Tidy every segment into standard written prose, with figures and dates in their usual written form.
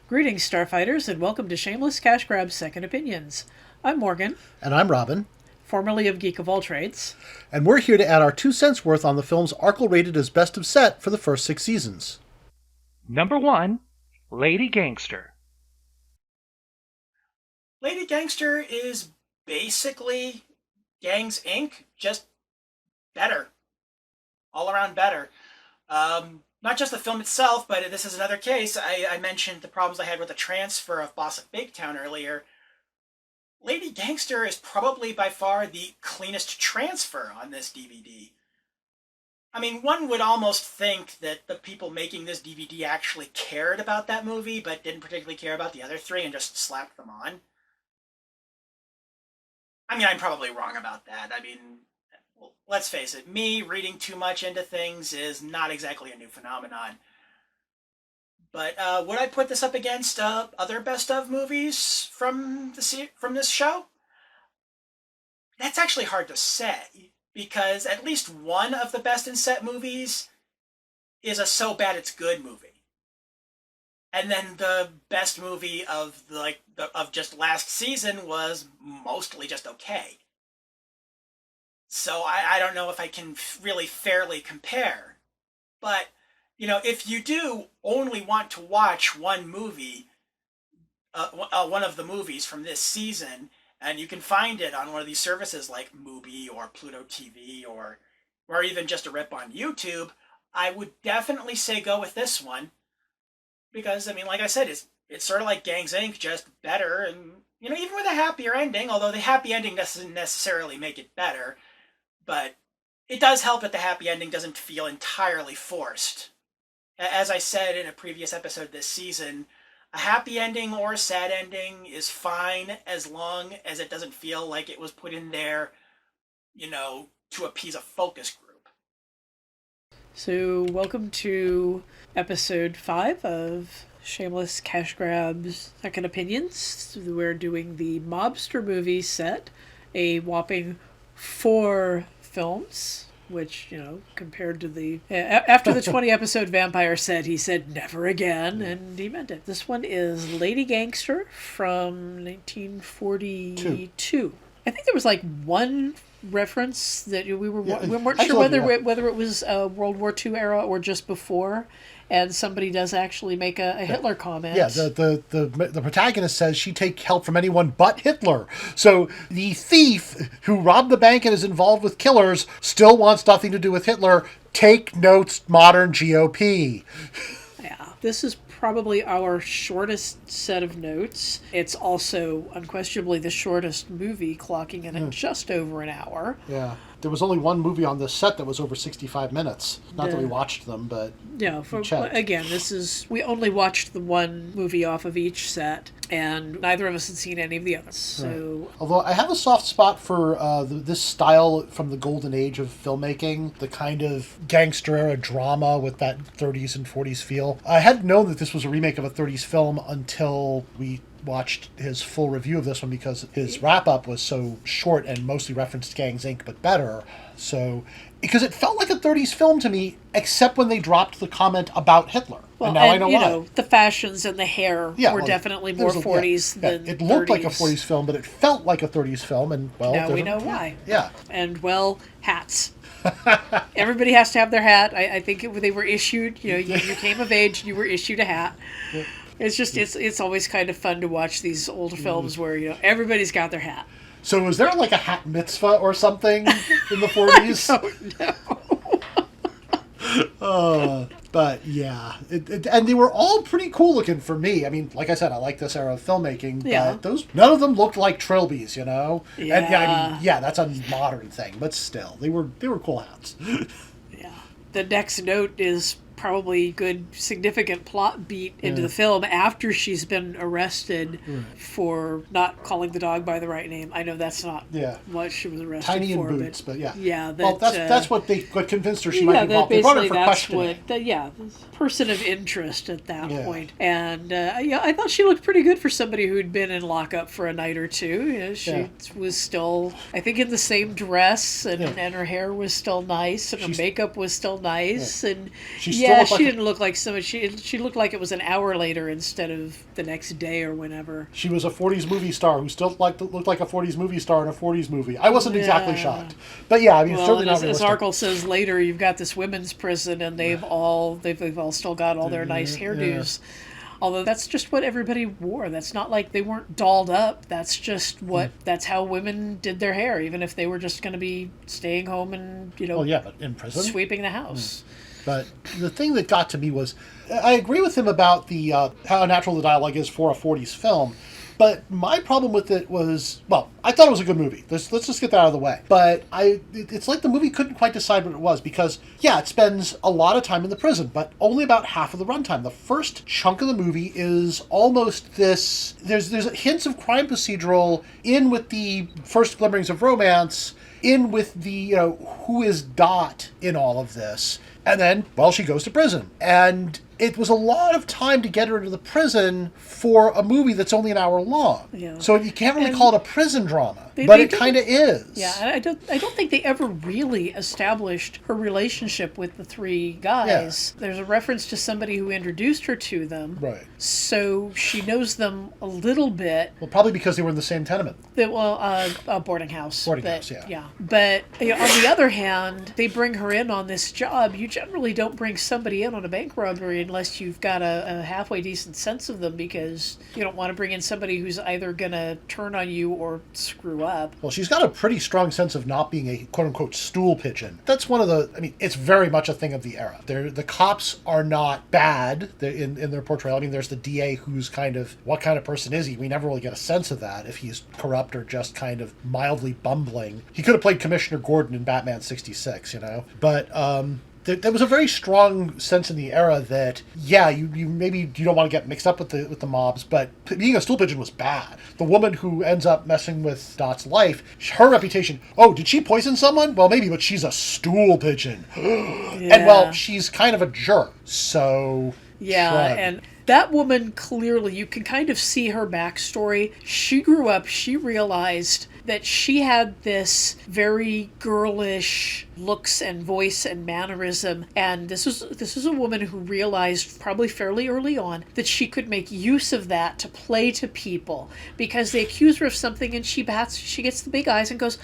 Greetings, Starfighters, and welcome to Shameless Cashgrab Second Opinions. I'm Morgan, And I'm Robin. formerly of Geek of All Trades. And we're here to add our 2 cents worth on the films Arkle rated as best of set for the first 6 seasons. Number 1, Lady Gangster. Lady Gangster is basically Gangs Inc., just better. All around better. Not just the film itself, but this is another case. I mentioned the problems I had with the transfer of Boss of Big Town earlier. Lady Gangster is probably by far the cleanest transfer on this DVD. I mean, one would almost think that the people making this DVD actually cared about that movie, but didn't particularly care about the other three and just slapped them on. I mean, I'm probably wrong about that. I mean, well, let's face it, me reading too much into things is not exactly a new phenomenon. But would I put this up against other best of movies from this show? That's actually hard to say, because at least one of the best in set movies is a so bad it's good movie. And then the best movie of just last season was mostly just okay. So I don't know if I can really fairly compare. But, you know, if you do only want to watch one movie, one of the movies from this season, and you can find it on one of these services like Mubi or Pluto TV or even just a rip on YouTube, I would definitely say go with this one. Because, I mean, like I said, it's sort of like Gangs Inc., just better, and, you know, even with a happier ending, although the happy ending doesn't necessarily make it better, but it does help that the happy ending doesn't feel entirely forced. As I said in a previous episode this season, a happy ending or a sad ending is fine as long as it doesn't feel like it was put in there, you know, to appease a focus group. So, welcome to episode 5 of Shameless Cashgrab's Second Opinions. We're doing the mobster movie set, a whopping 4 films, which, you know, compared to the... After the 20-episode vampire set, he said never again, and he meant it. This one is Lady Gangster from 1942. I think there was like one reference that we weren't sure whether it was World War II era or just before, and somebody does actually make a Hitler comment. Yeah, the protagonist says she take help from anyone but Hitler. So the thief who robbed the bank and is involved with killers still wants nothing to do with Hitler. Take notes, modern GOP. Yeah, this is probably our shortest set of notes. It's also unquestionably the shortest movie, clocking in at just over an hour. Yeah. There was only one movie on this set that was over 65 minutes. Not that we watched them, but yeah. Again, we only watched the one movie off of each set, and neither of us had seen any of the others. So, right. Although I have a soft spot for this style from the golden age of filmmaking, the kind of gangster era drama with that 30s and 40s feel. I hadn't known that this was a remake of a 30s film until we watched his full review of this one, because his wrap-up was so short and mostly referenced Gangs Inc., but better. So, because it felt like a 30s film to me, except when they dropped the comment about Hitler. Well, and now I know you why. know, the fashions and the hair were definitely more 40s than 30s. It looked like a 40s film, but it felt like a 30s film, and, well... Now we know why. Yeah. And, well, hats. Everybody has to have their hat. I think they were issued, you know, you came of age, you were issued a hat. Yeah. It's just, it's always kind of fun to watch these old films where, you know, everybody's got their hat. So was there like a hat mitzvah or something in the 40s? I don't know. But yeah, and they were all pretty cool looking for me. I mean, like I said, I like this era of filmmaking, but none of them looked like trilbies, you know? Yeah. And I mean, yeah, that's a modern thing, but still, they were cool hats. Yeah. The next note is probably good significant plot beat into the film after she's been arrested for not calling the dog by the right name. I know that's not what she was arrested Tiny for. in boots, but yeah. Yeah. That's what convinced her she might be involved. They brought her for questioning. Person of interest at that point. And I thought she looked pretty good for somebody who'd been in lockup for a night or two. You know, she was still, I think, in the same dress, and her hair was still nice, and her makeup was still nice, and Yeah, looked she like didn't look like so much. She looked like it was an hour later instead of the next day or whenever. she was a 40s movie star who still looked like a 40s movie star in a 40s movie. I wasn't exactly shocked. But yeah, I mean, Well, certainly and not as realistic. Arkle says later, you've got this women's prison, and they've all still got all their nice hairdos. Although that's just what everybody wore. That's not like they weren't dolled up. That's just that's how women did their hair, even if they were just going to be staying home and, Well, yeah, but in prison. sweeping the house. But the thing that got to me was, I agree with him about the how natural the dialogue is for a 40s film. But my problem with it was, well, I thought it was a good movie. Let's just get that out of the way. But it's like the movie couldn't quite decide what it was because, yeah, it spends a lot of time in the prison, but only about half of the runtime. The first chunk of the movie is almost this, there's hints of crime procedural in with the first glimmerings of romance, in with the, who is Dot in all of this. And then, well, she goes to prison. And it was a lot of time to get her into the prison for a movie that's only an hour long. Yeah. So you can't really call it a prison drama, but they it kind of is. Yeah, I don't think they ever really established her relationship with the three guys. Yeah. There's a reference to somebody who introduced her to them. Right. So she knows them a little bit. Well, probably because they were in the same tenement. A boarding house. Boarding house, yeah. Yeah. But on the other hand, they bring her in on this job. You generally don't bring somebody in on a bank robbery unless you've got a halfway decent sense of them, because you don't want to bring in somebody who's either going to turn on you or screw up. Well, she's got a pretty strong sense of not being a quote-unquote stool pigeon. That's one of the, I mean, it's very much a thing of the era. The cops are not bad in their portrayal. I mean, there's the DA who's kind of, what kind of person is he? We never really get a sense of that, if he's corrupt or just kind of mildly bumbling. He could have played Commissioner Gordon in Batman 66, But, there was a very strong sense in the era that, yeah, you maybe you don't want to get mixed up with the mobs, but being a stool pigeon was bad. The woman who ends up messing with Dot's life, her reputation, oh, did she poison someone? Well, maybe, but she's a stool pigeon. Yeah. And, well, she's kind of a jerk, so... Yeah, shrug. and that woman, clearly, you can kind of see her backstory. She grew up, she realized that she had this very girlish looks and voice and mannerism, and this is a woman who realized probably fairly early on that she could make use of that to play to people, because they accuse her of something and she gets the big eyes and goes,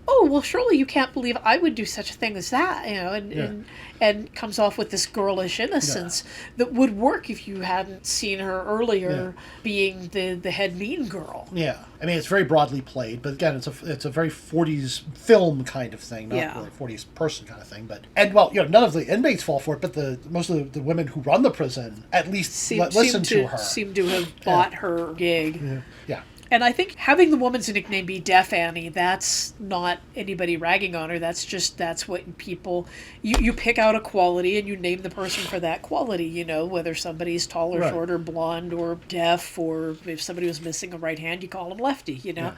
oh, well, surely you can't believe I would do such a thing as that, and comes off with this girlish innocence that would work if you hadn't seen her earlier being the head mean girl. Yeah. I mean, it's very broadly played, but again, it's a very 40s film kind of thing, not really 40s person kind of thing. But none of the inmates fall for it, but most of the women who run the prison at least listen to her. Seem to have bought her gig. Yeah. And I think having the woman's nickname be Deaf Annie, that's not anybody ragging on her. That's what people... You pick out a quality and you name the person for that quality, whether somebody's tall or short or blonde or deaf, or if somebody was missing a right hand, you call them lefty, Yeah.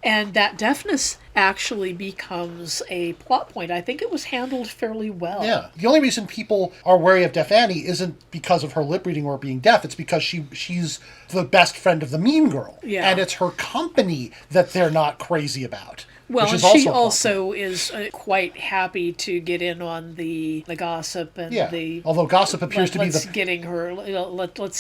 And that deafness actually becomes a plot point. I think it was handled fairly well. Yeah. The only reason people are wary of Deaf Annie isn't because of her lip reading or being deaf. It's because she's the best friend of the mean girl. Yeah. And it's her company that they're not crazy about. Well, and she also is quite happy to get in on the gossip and although gossip appears to be let's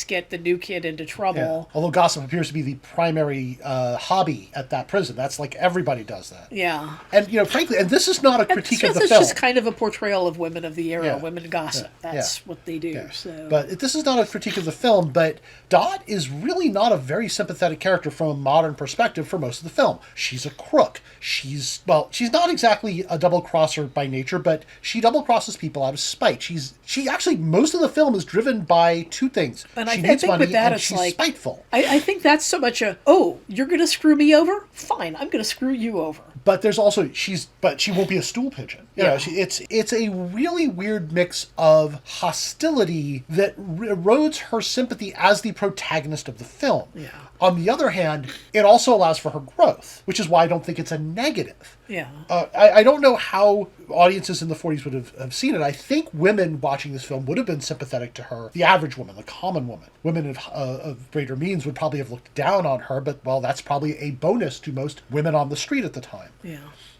get the new kid into trouble. Yeah. Although gossip appears to be the primary hobby at that prison. That's like everybody does that. Yeah. And frankly, and this is not a critique of the film. It's just kind of a portrayal of women of the era. Women gossip. That's what they do. Yeah. So. But this is not a critique of the film. But Dot is really not a very sympathetic character from a modern perspective for most of the film. She's a crook. She's not exactly a double crosser by nature, but she double crosses people out of spite. She actually, most of the film is driven by two things. And she I needs think money with that, and it's she's spiteful. I think that's so much you're going to screw me over? Fine, I'm going to screw you over. But there's also, she won't be a stool pigeon. It's a really weird mix of hostility that erodes her sympathy as the protagonist of the film. Yeah. On the other hand, it also allows for her growth, which is why I don't think it's a negative. Yeah. I don't know how audiences in the 40s would have seen it. I think women watching this film would have been sympathetic to her. The average woman, the common woman. Women of greater means would probably have looked down on her, but, well, that's probably a bonus to most women on the street at the time. Yeah.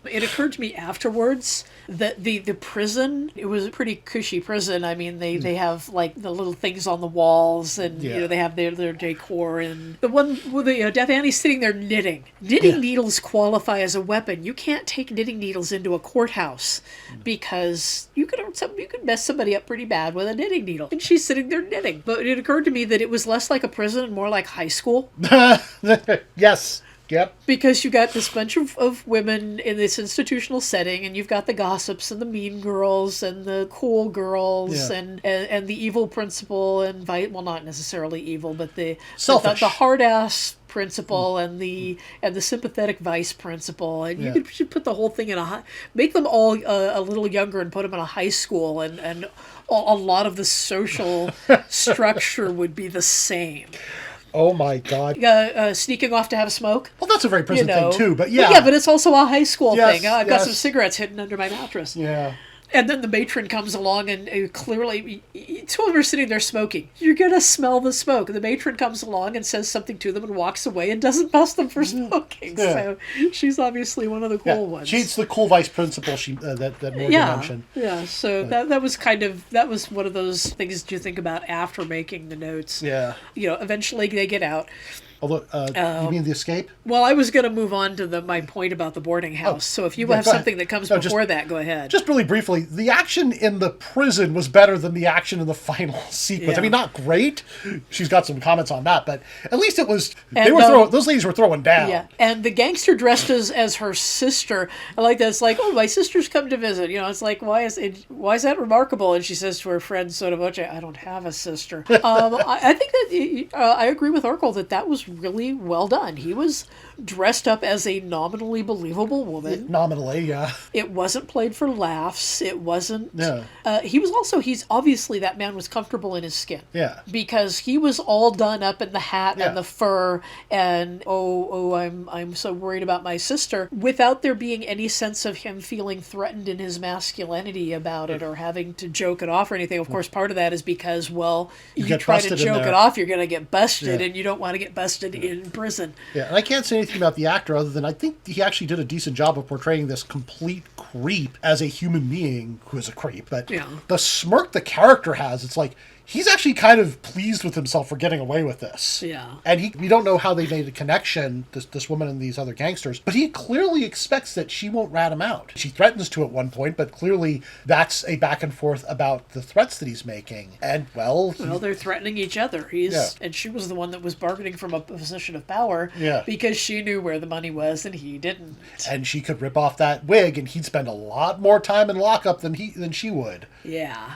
It occurred to me afterwards that the prison, it was a pretty cushy prison. I mean, they have like the little things on the walls, and Yeah. they have their decor, and the one with the Death Annie's sitting there knitting. Knitting needles qualify as a weapon. You can't take knitting needles into a courthouse because you could mess somebody up pretty bad with a knitting needle. And she's sitting there knitting. But it occurred to me that it was less like a prison and more like high school. Yes. Yep. Because you got this bunch of women in this institutional setting, and you've got the gossips and the mean girls and the cool girls and the evil principal and well, not necessarily evil, but the hard ass principal and the sympathetic vice principal, and you should put the whole thing in make them all a little younger and put them in a high school, and a lot of the social structure would be the same. Oh my God. Sneaking off to have a smoke. Well, that's a very prison thing too, but but it's also a high school thing. I've got some yes. cigarettes hidden under my mattress. Yeah. And then the matron comes along and clearly, two of them are sitting there smoking. You're going to smell the smoke. And the matron comes along and says something to them and walks away and doesn't bust them for smoking. Yeah. So she's obviously one of the cool ones. She's the cool vice principal that Morgan mentioned. Yeah, so that was one of those things that you think about after making the notes. Yeah. Eventually they get out. Although, you mean the escape? Well, I was going to move on to my point about the boarding house. So if you have something that comes before that, go ahead. Just really briefly, the action in the prison was better than the action in the final sequence. Yeah. I mean, not great. She's got some comments on that, but at least it was. Those ladies were throwing down. Yeah, and the gangster dressed as her sister. I like that. It's like, oh, my sister's come to visit. It's like, why is that remarkable? And she says to her friend Soda Voce, I don't have a sister. I think that I agree with Arkle that was really well done. He was dressed up as a nominally believable woman. Nominally, yeah. It wasn't played for laughs. It wasn't. No. He's obviously, that man was comfortable in his skin. Yeah. Because he was all done up in the hat and the fur and, I'm so worried about my sister, without there being any sense of him feeling threatened in his masculinity about it or having to joke it off or anything. Of course, part of that is because, you try to joke it off, you're going to get busted, and you don't want to get busted in prison. Yeah, and I can't say anything about the actor other than I think he actually did a decent job of portraying this complete creep as a human being who is a creep. But the smirk the character has, it's like he's actually kind of pleased with himself for getting away with this. Yeah. And we don't know how they made a connection, this woman and these other gangsters, but he clearly expects that she won't rat him out. She threatens to at one point, but clearly that's a back and forth about the threats that he's making. And, they're threatening each other. And she was the one that was bargaining from a position of power because she knew where the money was and he didn't. And she could rip off that wig and he'd spend a lot more time in lockup than she would. Yeah.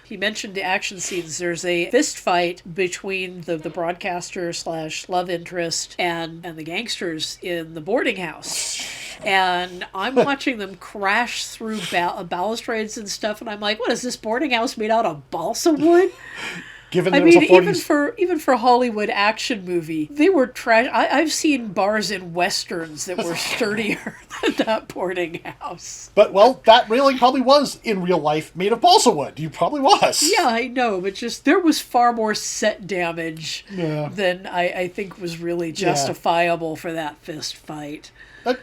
He mentioned the action scenes. There's a fist fight between the broadcaster / love interest and the gangsters in the boarding house. And I'm watching them crash through balustrades and stuff, and I'm like, what is this boarding house made out of balsa wood? Even for Hollywood action movie, they were trash. I've seen bars in westerns that were sturdier than that boarding house. But that railing probably was in real life made of balsa wood. You probably was. Yeah, I know, but there was far more set damage than I think was really justifiable for that fist fight.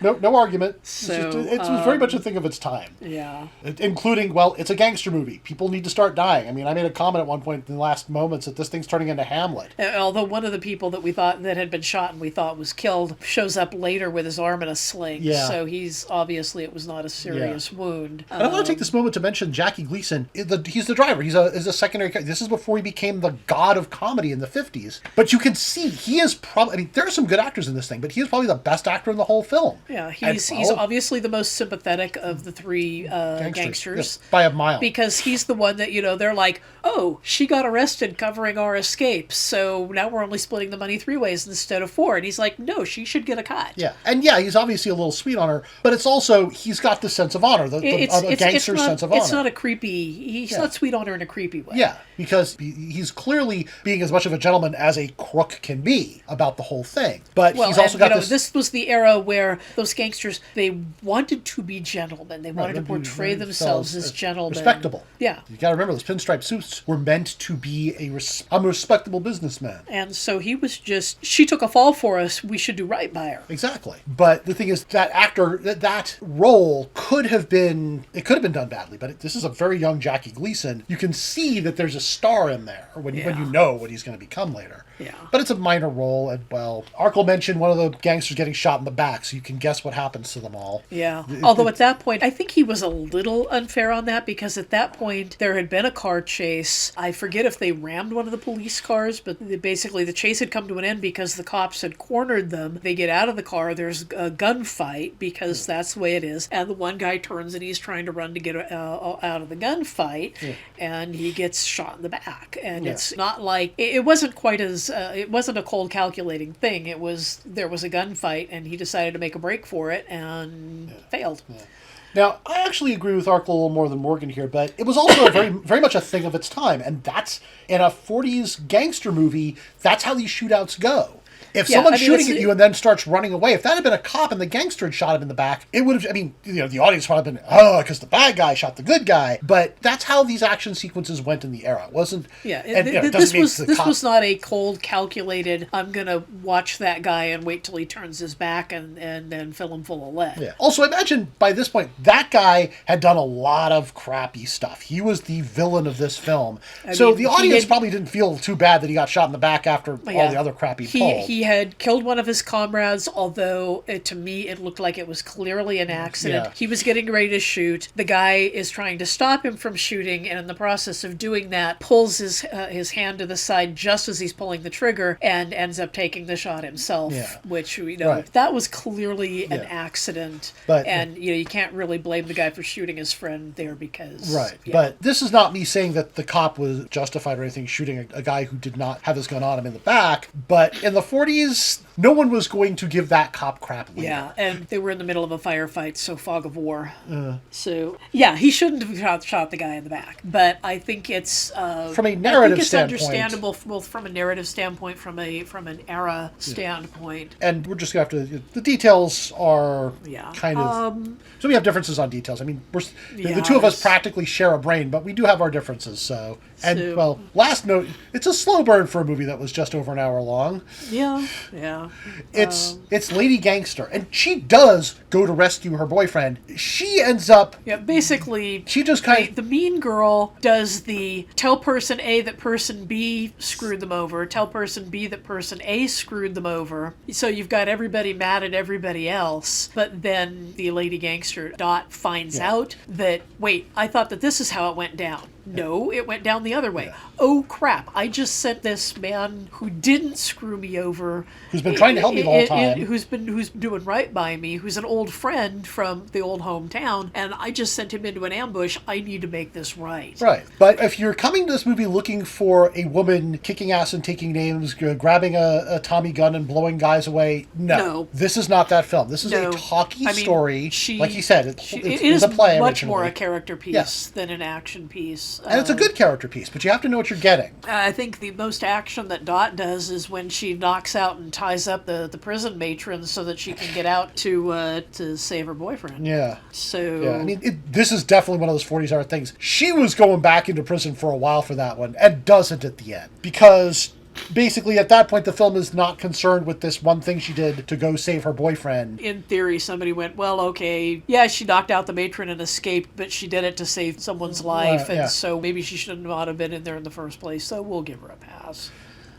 No argument. So, it was very much a thing of its time. Yeah. Including, it's a gangster movie. People need to start dying. I mean, I made a comment at one point in the last moments that this thing's turning into Hamlet. Although one of the people that we thought that had been shot and we thought was killed shows up later with his arm in a sling. Yeah. So it was not a serious wound. And I want to take this moment to mention Jackie Gleason. He's the driver. He's a secondary character. This is before he became the god of comedy in the 50s. But you can see he is probably, there are some good actors in this thing, but he is probably the best actor in the whole film. Yeah, he's obviously the most sympathetic of the three gangsters. Yes, by a mile. Because he's the one that, they're like, oh, she got arrested covering our escapes, so now we're only splitting the money 3 ways instead of 4. And he's like, no, she should get a cut. Yeah, and he's obviously a little sweet on her, but it's also, he's got this sense of honor, a gangster's sense of honor. It's not a creepy, he's not sweet on her in a creepy way. Yeah, because he's clearly being as much of a gentleman as a crook can be about the whole thing. But he's also got this... This was the era where those gangsters, they wanted to be gentlemen. They wanted to portray themselves as gentlemen. Respectable. Yeah. You got to remember, those pinstripe suits were meant to be I'm a respectable businessman. And so he was just, she took a fall for us, we should do right by her. Exactly. But the thing is, that actor, that role could have been done badly, but this is a very young Jackie Gleason. You can see that there's a star in there when you know what he's going to become later. Yeah. But it's a minor role, and, well, Arkle mentioned one of the gangsters getting shot in the back, so you can guess what happens to them all. Yeah. Although at that point, I think he was a little unfair on that, because at that point, there had been a car chase. I forget if they rammed one of the police cars, but basically the chase had come to an end because the cops had cornered them. They get out of the car, there's a gunfight, because that's the way it is, and the one guy turns and he's trying to run to get out of the gunfight, and he gets shot in the back. And it's not like, it wasn't quite as, it wasn't a cold calculating thing. There was a gunfight, and he decided to make a break for it and failed. Yeah. Now, I actually agree with Arkle a little more than Morgan here, but it was also very much a thing of its time, and that's, in a 40s gangster movie, that's how these shootouts go. If someone's shooting at you and then starts running away, if that had been a cop and the gangster had shot him in the back, it would have, the audience would have been, because the bad guy shot the good guy. But that's how these action sequences went in the era. It wasn't... Yeah, this was not a cold, calculated, I'm going to watch that guy and wait till he turns his back and then fill him full of lead. Yeah. Also, imagine by this point, that guy had done a lot of crappy stuff. He was the villain of this film. The audience probably didn't feel too bad that he got shot in the back after all the other crap he pulled. He had killed one of his comrades, although to me it looked like it was clearly an accident. Yeah. He was getting ready to shoot. The guy is trying to stop him from shooting, and in the process of doing that, pulls his hand to the side just as he's pulling the trigger and ends up taking the shot himself, which, that was clearly an accident. But, and, you can't really blame the guy for shooting his friend there because... Right. But this is not me saying that the cop was justified or anything shooting a guy who did not have this gun on him in the back, but in the 40s, no one was going to give that cop crap later. Yeah, and they were in the middle of a firefight, so fog of war. So, he shouldn't have shot the guy in the back. But I think it's... from a narrative standpoint... it's understandable, both from a narrative standpoint, from an era standpoint. And we're just going to have to... The details are kind of... So we have differences on details. I mean, the two of us practically share a brain, but we do have our differences, so... And, last note, it's a slow burn for a movie that was just over an hour long. Yeah. It's Lady Gangster, and she does go to rescue her boyfriend. She ends up... Yeah, basically... She just kind of... The mean girl does the tell person A that person B screwed them over, tell person B that person A screwed them over. So you've got everybody mad at everybody else, but then the Lady Gangster, Dot, finds out that, wait, I thought that this is how it went down. No, it went down the other way. Yeah. Oh, crap. I just sent this man who didn't screw me over. Who's been trying to help me the whole time. Who's doing right by me, who's an old friend from the old hometown, and I just sent him into an ambush. I need to make this right. Right. But if you're coming to this movie looking for a woman kicking ass and taking names, grabbing a Tommy gun and blowing guys away, no. This is not that film. This is a talky story. Like you said, it is a play much more a character piece than an action piece. And it's a good character piece, but you have to know what you're getting. I think the most action that Dot does is when she knocks out and ties up the prison matron so that she can get out to save her boyfriend. Yeah. So... Yeah, I mean, this is definitely one of those 40s era things. She was going back into prison for a while for that one, and doesn't at the end. Because... Basically, at that point, the film is not concerned with this one thing she did to go save her boyfriend. In theory, somebody went, well, okay, yeah, she knocked out the matron and escaped, but she did it to save someone's life, and so maybe she should not have been in there in the first place, so we'll give her a pass.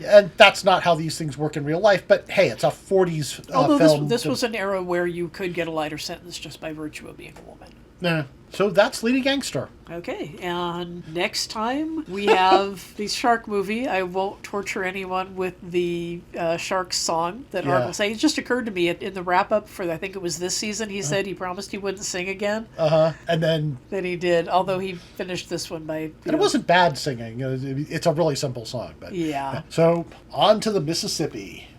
And that's not how these things work in real life, but hey, it's a 40s Although film. This was an era where you could get a lighter sentence just by virtue of being a woman. Yeah. So that's Lady Gangster. Okay, and next time we have the shark movie. I won't torture anyone with the shark song that Arkle sang. It just occurred to me in the wrap-up for, I think it was this season, he said he promised he wouldn't sing again. And then he did, although he finished this one by... And it wasn't bad singing. It's a really simple song. But yeah. So, on to the Mississippi.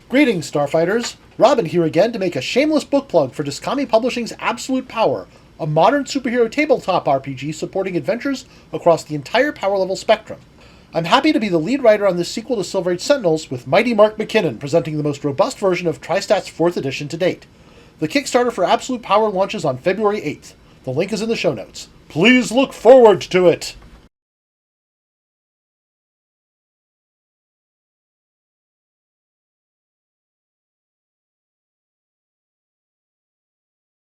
Greetings, Starfighters. Robin here again to make a shameless book plug for Discami Publishing's Absolute Power, a modern superhero tabletop RPG supporting adventures across the entire power level spectrum. I'm happy to be the lead writer on this sequel to Silver Age Sentinels, with Mighty Mark McKinnon presenting the most robust version of Tristat's 4th edition to date. The Kickstarter for Absolute Power launches on February 8th. The link is in the show notes. Please look forward to it!